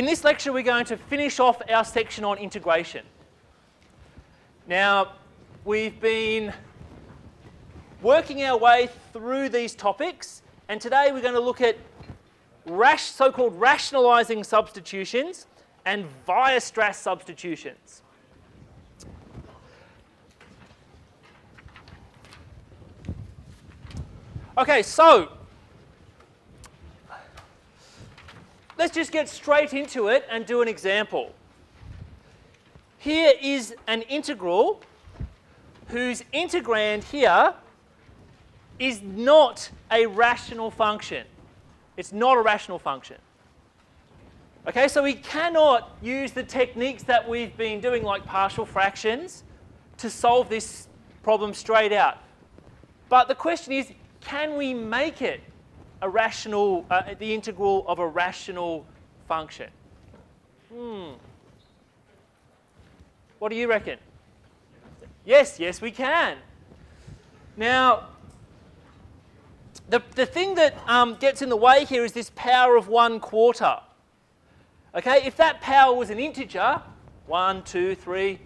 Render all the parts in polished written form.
In this lecture, we're going to finish off our section on integration. Now, we've been working our way through these topics, and today we're going to look at so-called rationalising substitutions and Weierstrass substitutions. Okay, so let's just get straight into it and do an example. Here is an integral whose integrand here is not a rational function. It's not a rational function. Okay, so we cannot use the techniques that we've been doing, like partial fractions, to solve this problem straight out. But the question is, can we make it a rational, the integral of a rational function? What do you reckon? Yes, we can. Now, the thing that gets in the way here is this power of 1/4. Okay, if that power was an integer, 1, 2, 3,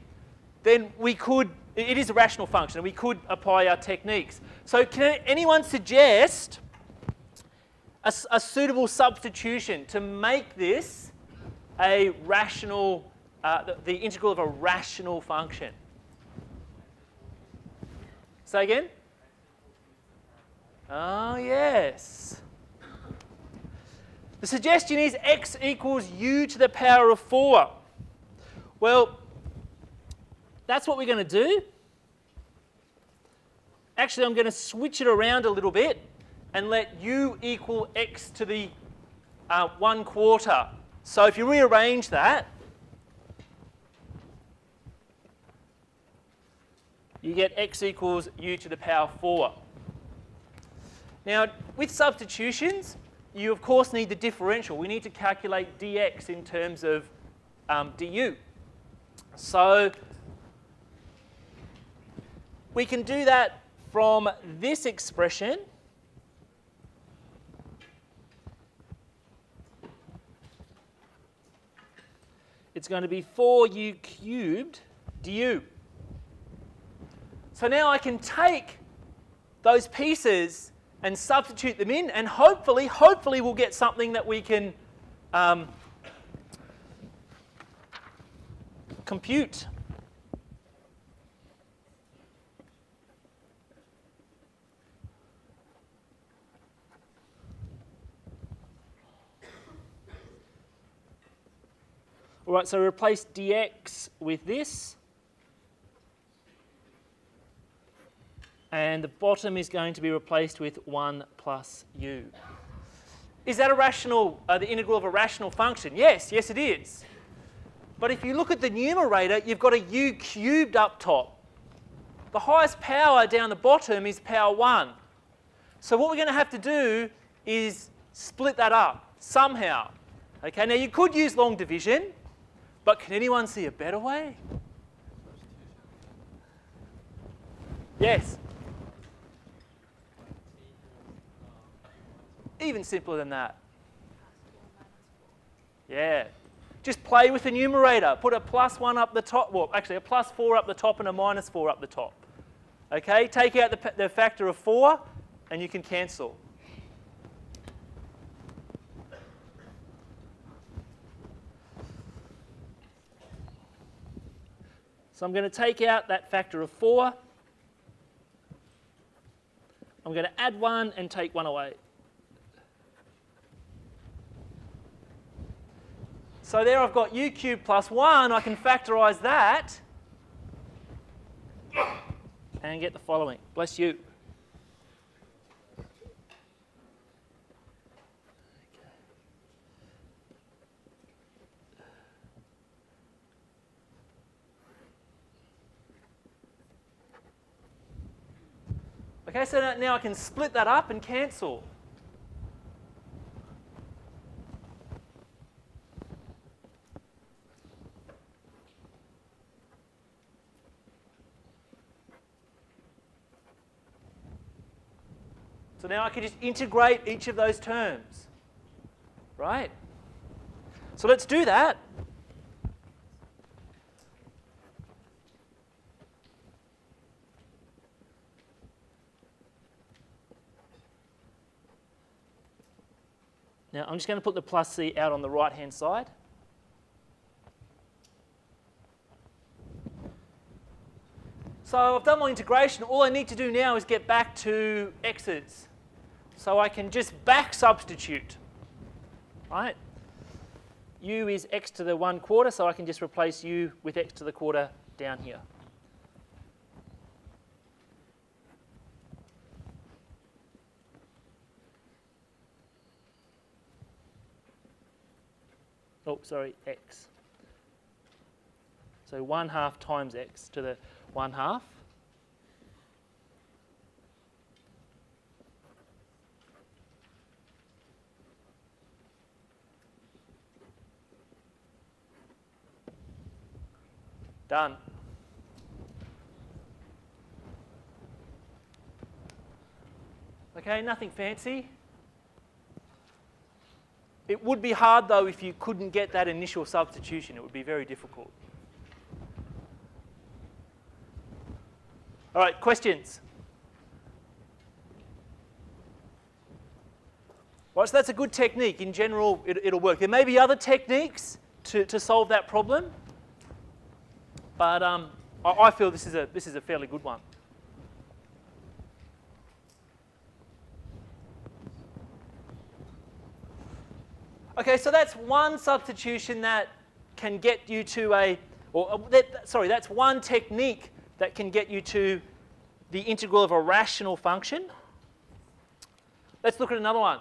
then we could, it is a rational function, and we could apply our techniques. So can anyone suggest a suitable substitution to make this a rational, the integral of a rational function? Say again? Oh, yes. The suggestion is x equals u to the power of 4. Well, that's what we're going to do. Actually, I'm going to switch it around a little bit and let u equal x to the 1/4. So if you rearrange that, you get x equals u to the power 4. Now, with substitutions, you of course need the differential. We need to calculate dx in terms of du. So we can do that from this expression. It's going to be 4u cubed du. So now I can take those pieces and substitute them in, and hopefully we'll get something that we can compute. All right, so replace dx with this. And the bottom is going to be replaced with 1 plus u. Is that a rational, the integral of a rational function? Yes, it is. But if you look at the numerator, you've got a u cubed up top. The highest power down the bottom is power 1. So what we're going to have to do is split that up somehow. Okay, now you could use long division, but can anyone see a better way? Yes. Even simpler than that. Yeah. Just play with the numerator. Put a +1 up the top. Well, actually, a +4 up the top and a -4 up the top. Okay? Take out the factor of 4, and you can cancel. So I'm going to take out that factor of 4. I'm going to add 1 and take 1 away. So there I've got u cubed plus 1. I can factorise that and get the following. Bless you. Okay, so now I can split that up and cancel. So now I can just integrate each of those terms, right? So let's do that. Now I'm just going to put the plus c out on the right-hand side. So I've done my integration. All I need to do now is get back to x's. So I can just back substitute, right? U is x to the 1/4, so I can just replace u with x to the quarter down here. Oh, sorry, x. So 1/2 times x to the 1/2. Done. Okay, nothing fancy. It would be hard though if you couldn't get that initial substitution. It would be very difficult. All right, questions? Right, so that's a good technique. In general, it'll work. There may be other techniques to solve that problem, but I feel this is a fairly good one. Okay, so that's one substitution that can get you to that's one technique that can get you to the integral of a rational function. Let's look at another one.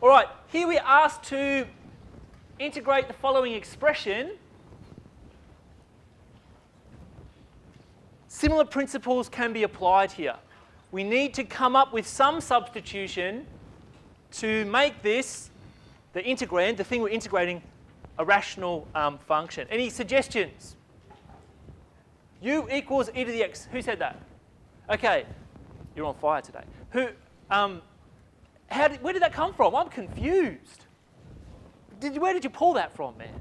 All right, here we're asked to integrate the following expression. Similar principles can be applied here. We need to come up with some substitution to make this, the integrand, the thing we're integrating, a rational function. Any suggestions? U equals e to the x. Who said that? Okay, you're on fire today. Who? Where did that come from? I'm confused. Where did you pull that from, man?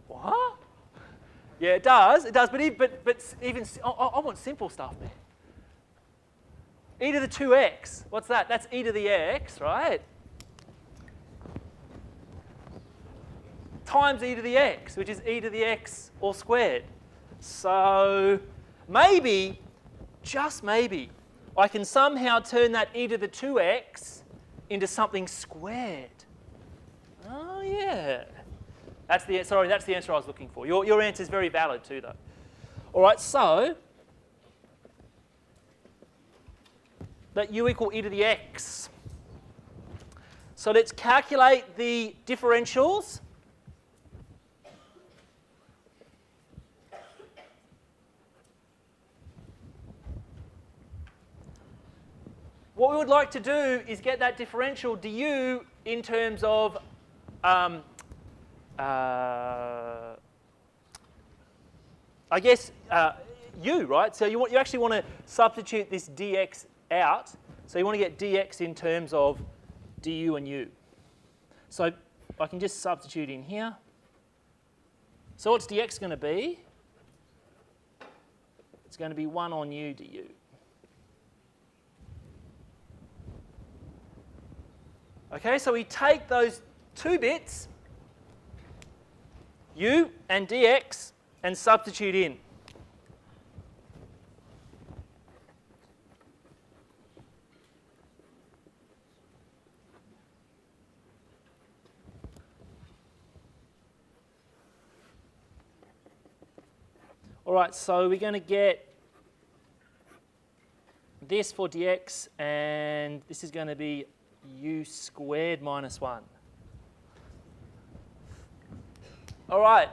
What? Yeah, it does. It does. But even I want simple stuff, man. E to the 2x. What's that? That's e to the x, right? Times e to the x, which is e to the x all squared. So maybe, just maybe, I can somehow turn that e to the 2x into something squared. Oh, yeah. That's the answer I was looking for. Your answer is very valid too, though. All right, so let u equal e to the x. So let's calculate the differentials. What we would like to do is get that differential du in terms of I guess u, right? So you actually want to substitute this dx out. So you want to get dx in terms of du and u. So I can just substitute in here. So what's dx going to be? It's going to be 1 on u du. Okay, so we take those two bits, u and dx, and substitute in. All right, so we're going to get this for dx, and this is going to be u squared minus 1. All right.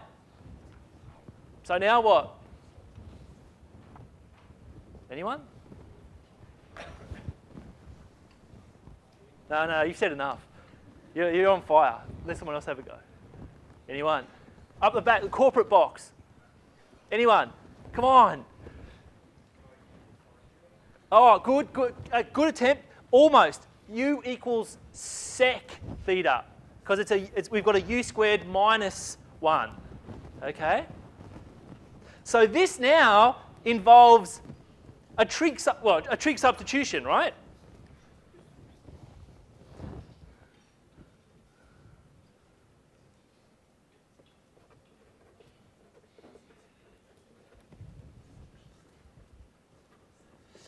So now what? Anyone? No, you've said enough. You're on fire. Let someone else have a go. Anyone? Up the back, the corporate box. Anyone? Come on. Oh, good attempt. Almost. U equals sec theta, because we've got a u squared minus 1. Okay? So this now involves a trig substitution, right?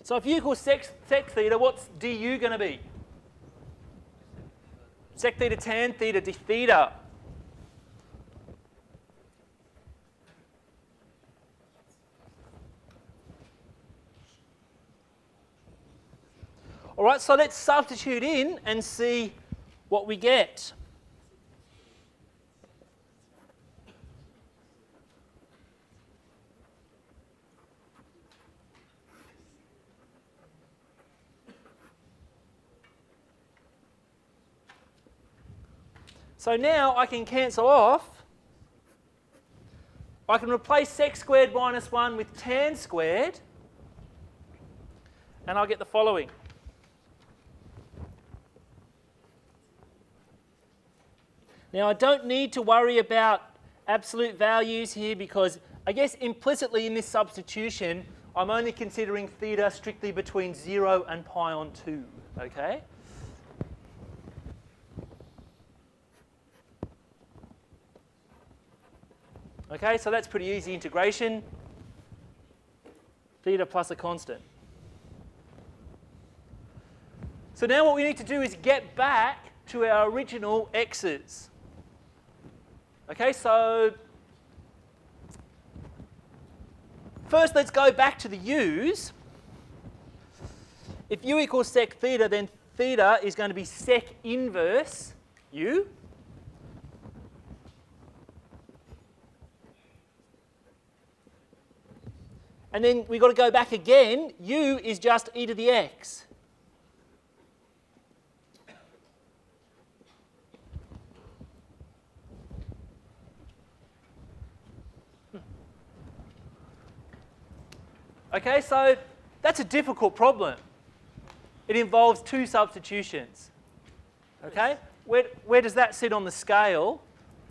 So if u equals sec theta, what's du going to be? Sec theta tan theta d theta. All right, so let's substitute in and see what we get. So now I can cancel off. I can replace sec squared minus 1 with tan squared, and I'll get the following. Now I don't need to worry about absolute values here because I guess implicitly in this substitution I'm only considering theta strictly between 0 and pi on 2, okay? Okay, so that's pretty easy integration. Theta plus a constant. So now what we need to do is get back to our original x's. Okay, so first let's go back to the u's. If u equals sec theta, then theta is going to be sec inverse u. And then we've got to go back again. U is just e to the x. Okay, so that's a difficult problem. It involves two substitutions. Okay, where does that sit on the scale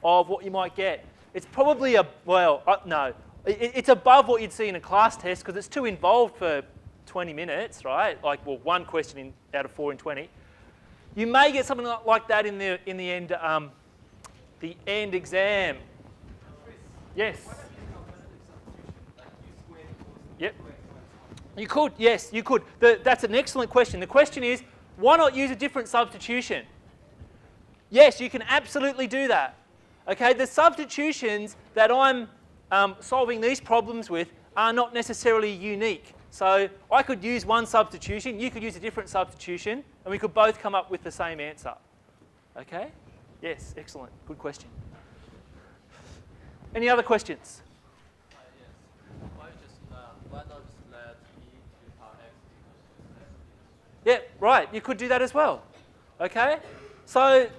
of what you might get? It's probably no. It's above what you'd see in a class test because it's too involved for 20 minutes, right? Like, well, one question out of 4 in 20. You may get something like that in the end exam. Yes. Yep. You could, yes, you could. That's an excellent question. The question is, why not use a different substitution? Yes, you can absolutely do that. Okay, the substitutions that I'm solving these problems with are not necessarily unique. So I could use one substitution, you could use a different substitution, and we could both come up with the same answer. Okay? Yes, excellent. Good question. Any other questions? Yes. Why not just let e to power x equals x? Yeah, right. You could do that as well. Okay? So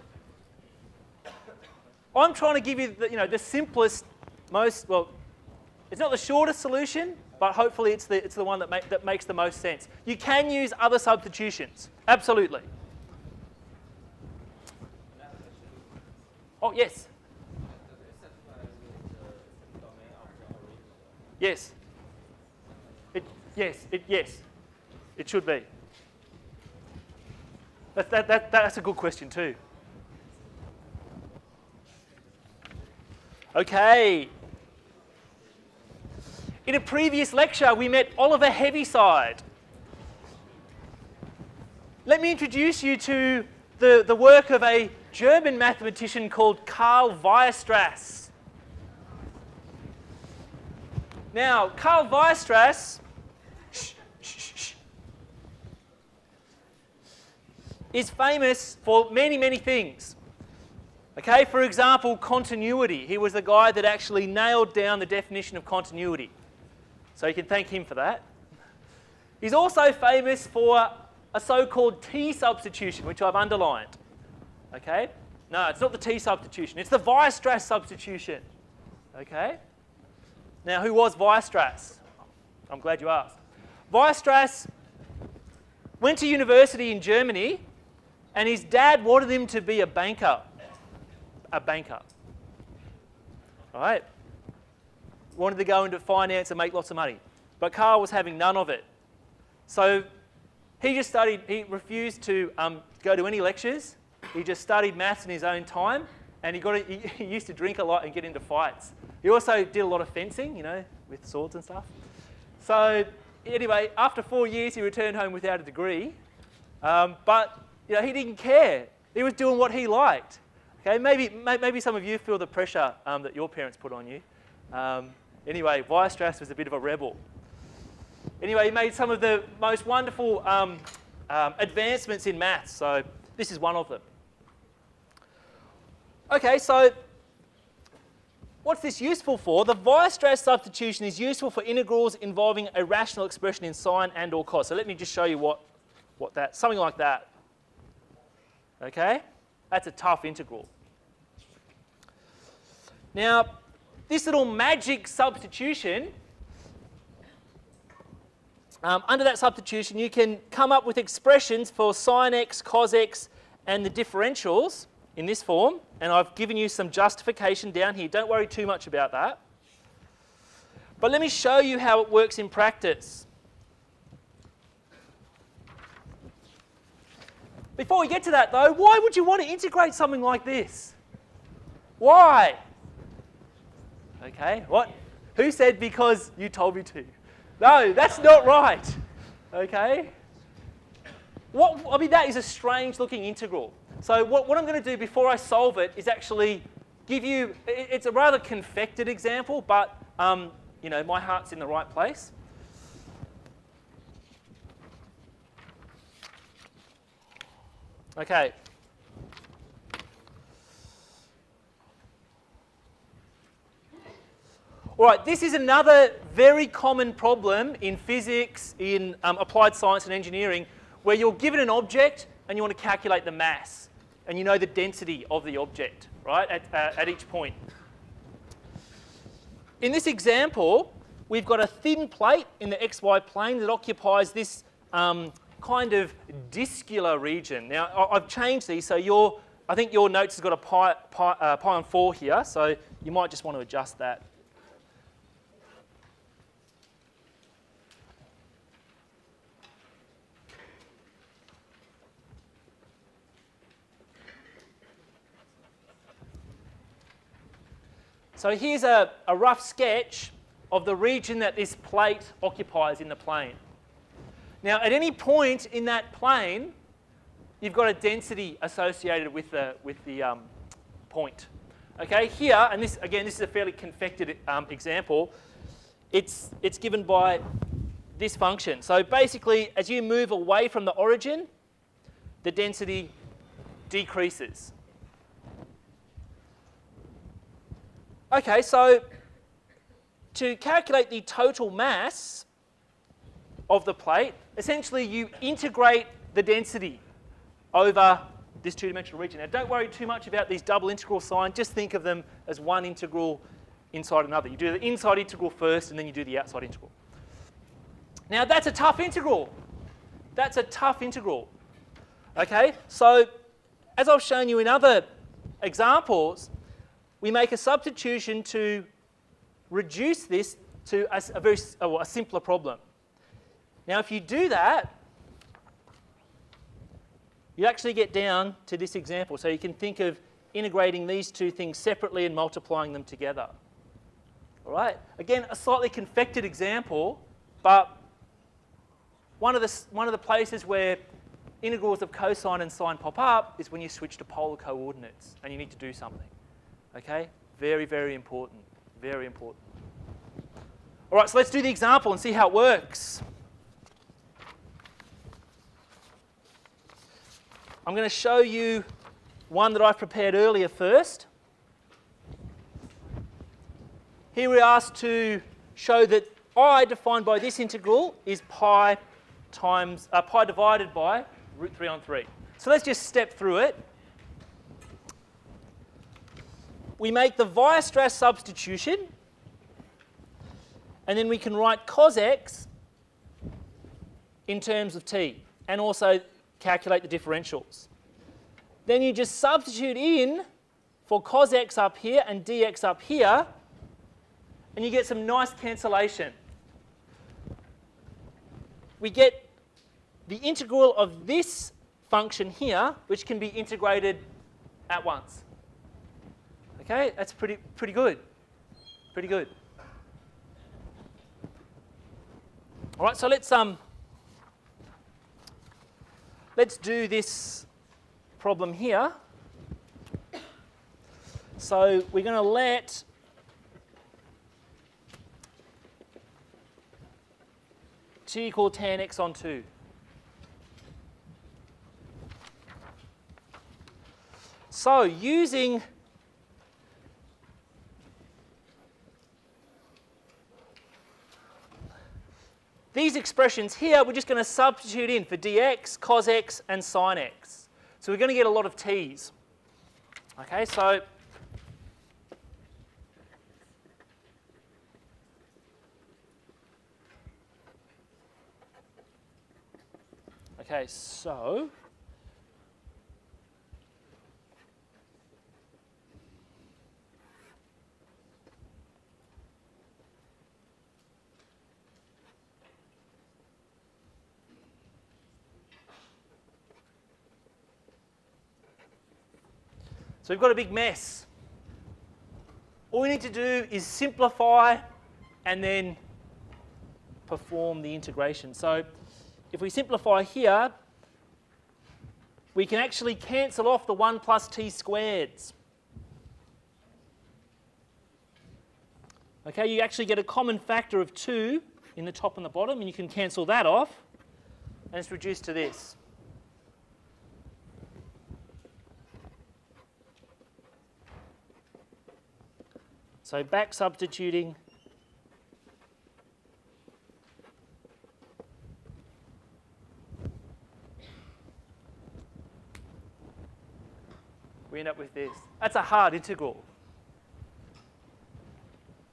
I'm trying to give you the simplest, it's not the shortest solution, but hopefully it's the one that makes the most sense. You can use other substitutions, absolutely. Oh, yes. Yes. Yes. It should be. That's a good question too. Okay. In a previous lecture, we met Oliver Heaviside. Let me introduce you to the work of a German mathematician called Carl Weierstrass. Now, Carl Weierstrass is famous for many, many things. Okay, for example, continuity. He was the guy that actually nailed down the definition of continuity. So you can thank him for that. He's also famous for a so-called T substitution, which I've underlined. Okay? No, it's not the T substitution. It's the Weierstrass substitution. Okay? Now, who was Weierstrass? I'm glad you asked. Weierstrass went to university in Germany, and his dad wanted him to be a banker. A banker. All right? Wanted to go into finance and make lots of money. But Carl was having none of it. So he just studied, he refused to go to any lectures. He just studied maths in his own time, and he used to drink a lot and get into fights. He also did a lot of fencing, you know, with swords and stuff. So anyway, after 4 years, he returned home without a degree. But you know, he didn't care. He was doing what he liked. Okay, maybe some of you feel the pressure that your parents put on you. Anyway, Weierstrass was a bit of a rebel. Anyway, he made some of the most wonderful advancements in maths. So this is one of them. Okay, so what's this useful for? The Weierstrass substitution is useful for integrals involving a rational expression in sine and or cos. So let me just show you what that, something like that. Okay, that's a tough integral. Now, this little magic substitution, under that substitution, you can come up with expressions for sine x, cos x, and the differentials in this form. And I've given you some justification down here. Don't worry too much about that. But let me show you how it works in practice. Before we get to that, though, why would you want to integrate something like this? Why? Okay, what? Who said because you told me to? No, that's not right. Okay? I mean, that is a strange looking integral. So what I'm going to do before I solve it is actually give you, it's a rather confected example, but you know, my heart's in the right place. Okay. All right, this is another very common problem in physics, in applied science and engineering, where you're given an object and you want to calculate the mass, and you know the density of the object, right, at each point. In this example, we've got a thin plate in the xy plane that occupies this kind of discular region. Now, I've changed these, so I think your notes has got a pi on 4 here, so you might just want to adjust that. So here's a rough sketch of the region that this plate occupies in the plane. Now, at any point in that plane, you've got a density associated with the point. Okay, here, and this again, this is a fairly confected example. It's given by this function. So basically, as you move away from the origin, the density decreases. Okay, so to calculate the total mass of the plate, essentially you integrate the density over this two-dimensional region. Now, don't worry too much about these double integral signs. Just think of them as one integral inside another. You do the inside integral first, and then you do the outside integral. Now, that's a tough integral. That's a tough integral. Okay, so as I've shown you in other examples, we make a substitution to reduce this to a simpler problem. Now, if you do that, you actually get down to this example. So you can think of integrating these two things separately and multiplying them together. All right? Again, a slightly confected example, but one of the places where integrals of cosine and sine pop up is when you switch to polar coordinates and you need to do something. Okay? Very, very important. Very important. All right, so let's do the example and see how it works. I'm going to show you one that I've prepared earlier first. Here we're asked to show that I defined by this integral is pi divided by root 3 on 3. So let's just step through it. We make the Weierstrass substitution. And then we can write cos x in terms of t, and also calculate the differentials. Then you just substitute in for cos x up here and dx up here, and you get some nice cancellation. We get the integral of this function here, which can be integrated at once. Okay, that's pretty good. Pretty good. All right, so let's do this problem here. So we're going to let t equal tan x on 2. So using these expressions here, we're just going to substitute in for dx, cos x, and sin x. So we're going to get a lot of t's. Okay, so So we've got a big mess. All we need to do is simplify and then perform the integration. So if we simplify here, we can actually cancel off the 1 plus t squareds. Okay, you actually get a common factor of 2 in the top and the bottom, and you can cancel that off, and it's reduced to this. So back substituting, we end up with this. That's a hard integral.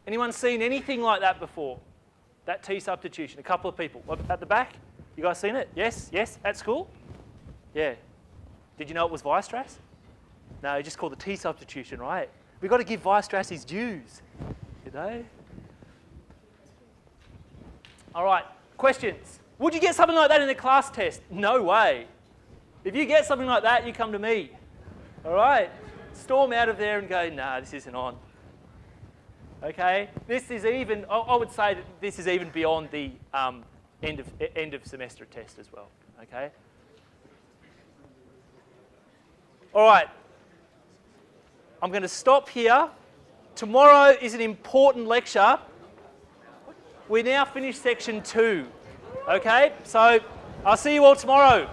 Anyone seen anything like that before? That t substitution? A couple of people. At the back? You guys seen it? Yes? Yes? At school? Yeah. Did you know it was Weierstrass? No, you just called the t substitution, right? We've got to give Weierstrass his dues, you know? All right, questions. Would you get something like that in a class test? No way. If you get something like that, you come to me. All right? Storm out of there and go, nah, this isn't on. Okay? This is even, I would say that this is even beyond the end of semester test as well. Okay? All right. I'm going to stop here. Tomorrow is an important lecture. We now finish section 2. Okay? So I'll see you all tomorrow.